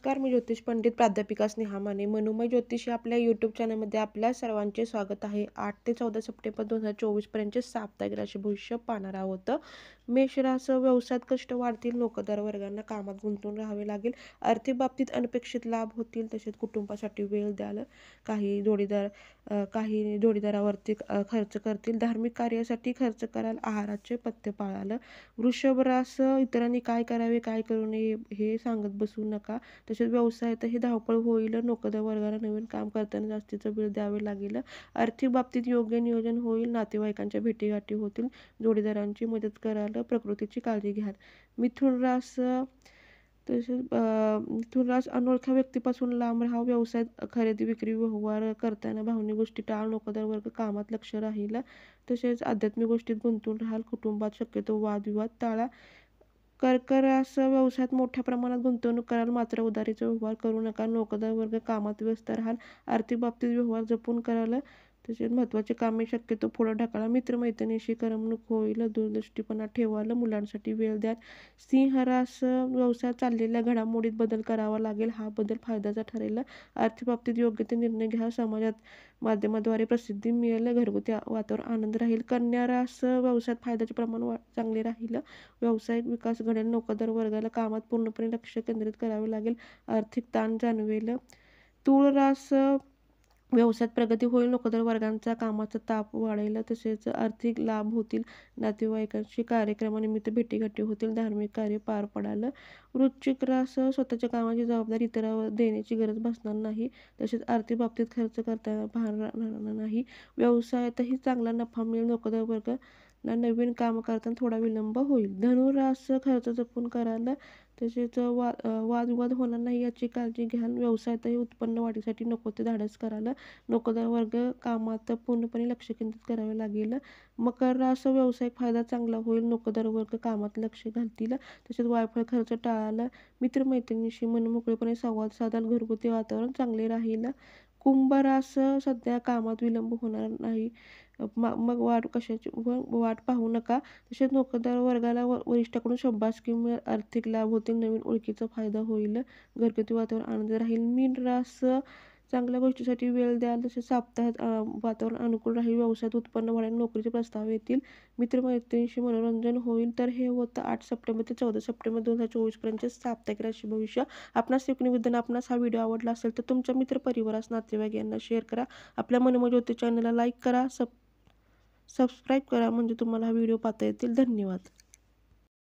नमस्कार, मी ज्योतिष पंडित प्राध्यापिका स्नेहा माने. मनोमय ज्योतिष या आपल्या यूट्यूब चॅनलमध्ये आपल्या सर्वांचे स्वागत आहे. 8 ते 14 सप्टेंबर 2024 पर्यंतचे साप्ताहिक राशी भविष्य पाहणार आहोत. मेष रास व्यवसायात कष्ट वाढतील, नोकरदार वर्गांना कामात गुंतून राहावे लागेल. आर्थिक बाबतीत अनपेक्षित लाभ होतील, तसेच कुटुंबासाठी वेळ द्याल. काही जोडीदारावरती खर्च करतील. धार्मिक कार्यासाठी खर्च कराल. आहाराचे पथ्य पाळाल. वृषभ रास इतरांनी काय करावे काय करू नये हे सांगत बसू नका. तसेच व्यवसायातही धावपळ होईल. नोकरदार वर्गाला नवीन काम करताना जास्तीचा वेळ द्यावे लागेल. आर्थिक बाबतीत योग्य नियोजन होईल. नातेवाईकांच्या भेटीगाठी होतील. जोडीदारांची मदत कराल. प्रकृतीची काळजी घ्याल. मिथुन रास मिथुन रास अनोळख्या व्यक्तीपासून लांब राहा. व्यवसायात खरेदी विक्री व्यवहार करताना भावनिक गोष्टी टाळ. नोकरदार वर्ग कामात लक्ष राहील. तसेच आध्यात्मिक गोष्टीत गुंतून राहाल. कुटुंबात शक्यतो वादविवाद टाळा. कर्क रास व्यवसायात मोठ्या प्रमाणात गुंतवणूक कराल, मात्र उधारीचा व्यवहार करू नका. नोकरदार वर्ग कामात व्यस्त राहाल. आर्थिक बाबतीत व्यवहार जपून कराल. तसेच महत्त्वाची कामे शक्यतो पुढे ढकला. मित्रमैत्रिणीशी करमणूक होईल. दूरदृष्टीपणा ठेवाल. मुलांसाठी वेळ द्याल. सिंह रास व्यवसायात चाललेल्या घडामोडीत बदल करावा लागेल. हा बदल फायद्याचा ठरेल. आर्थिक बाबतीत योग्य ते निर्णय घ्या. समाजात माध्यमाद्वारे प्रसिद्धी मिळेल. घरगुती वातावरण आनंद राहील. कन्या रास व्यवसायात फायद्याचे प्रमाण चांगले राहील. व्यावसायिक विकास घडेल. नोकरदार वर्गाला कामात पूर्णपणे लक्ष केंद्रित करावे लागेल. आर्थिक ताण जाणवेल. तूळ रास व्यवसायात प्रगती होईल. नोकरदार वर्गांचा कामाचा ताप वाढेल. तसेच आर्थिक लाभ होतील. नातेवाईकांशी कार्यक्रमानिमित्त भेटीगाठी होतील. धार्मिक कार्य पार पडाल. वृश्चिक रास स्वतःच्या कामाची जबाबदारी इतरांवर देण्याची गरज भासणार नाही. तसेच आर्थिक बाबतीत खर्च करताना भान राहणार नाही. व्यवसायातही चांगला नफा मिळेल. नोकरदार वर्गाला नवीन काम करताना थोडा विलंब होईल. धनु रास खर्च जपून कराल. तसेच वादविवाद होणार नाही याची काळजी घ्याल. व्यवसायातही उत्पन्न वाढीसाठी नको ते धाडस कराल. नोकरदार वर्ग कामात पूर्णपणे लक्ष केंद्रित करावे लागेल. मकर रास व्यावसायिक फायदा चांगला होईल. नोकरदार वर्ग कामात लक्ष घालतील. तसेच वायफळ खर्च टाळाल. मित्रमैत्रिणींशी मनमोकळेपणे संवाद साधाल. घरगुती वातावरण चांगले राहील. कुंभ रास सध्या कामात विलंब होणार नाही. मग वाट पाहू नका. तसेच नोकरदार वर्गाला वरिष्ठाकडून शाबासकी मिळेल. आर्थिक लाभ होतील. नवीन ओळखीचा फायदा होईल. घरगुती वातावरण आनंद राहील. मीन रास चांगल्या गोष्टीसाठी वेळ द्याल. तसेच साप्ताहिक वातावरण अनुकूल राहील. व्यवसायात उत्पन्न वाढेल. नोकरीचे प्रस्ताव येतील. मित्रमैत्रिणींशी मनोरंजन होईल. तर हे होतं 8 सप्टेंबर ते 14 सप्टेंबर 2024 पर्यंतचे साप्ताहिक राशी भविष्य. आपणास निवेदन आपणास हा व्हिडिओ आवडला असेल तर तुमच्या मित्रपरिवारास नातेवाईक यांना शेअर करा. आपल्या मनोमय ज्योतिष चॅनलला लाईक करा. सबस्क्राईब करा म्हणजे तुम्हाला हा व्हिडिओ पाहता येतील. धन्यवाद.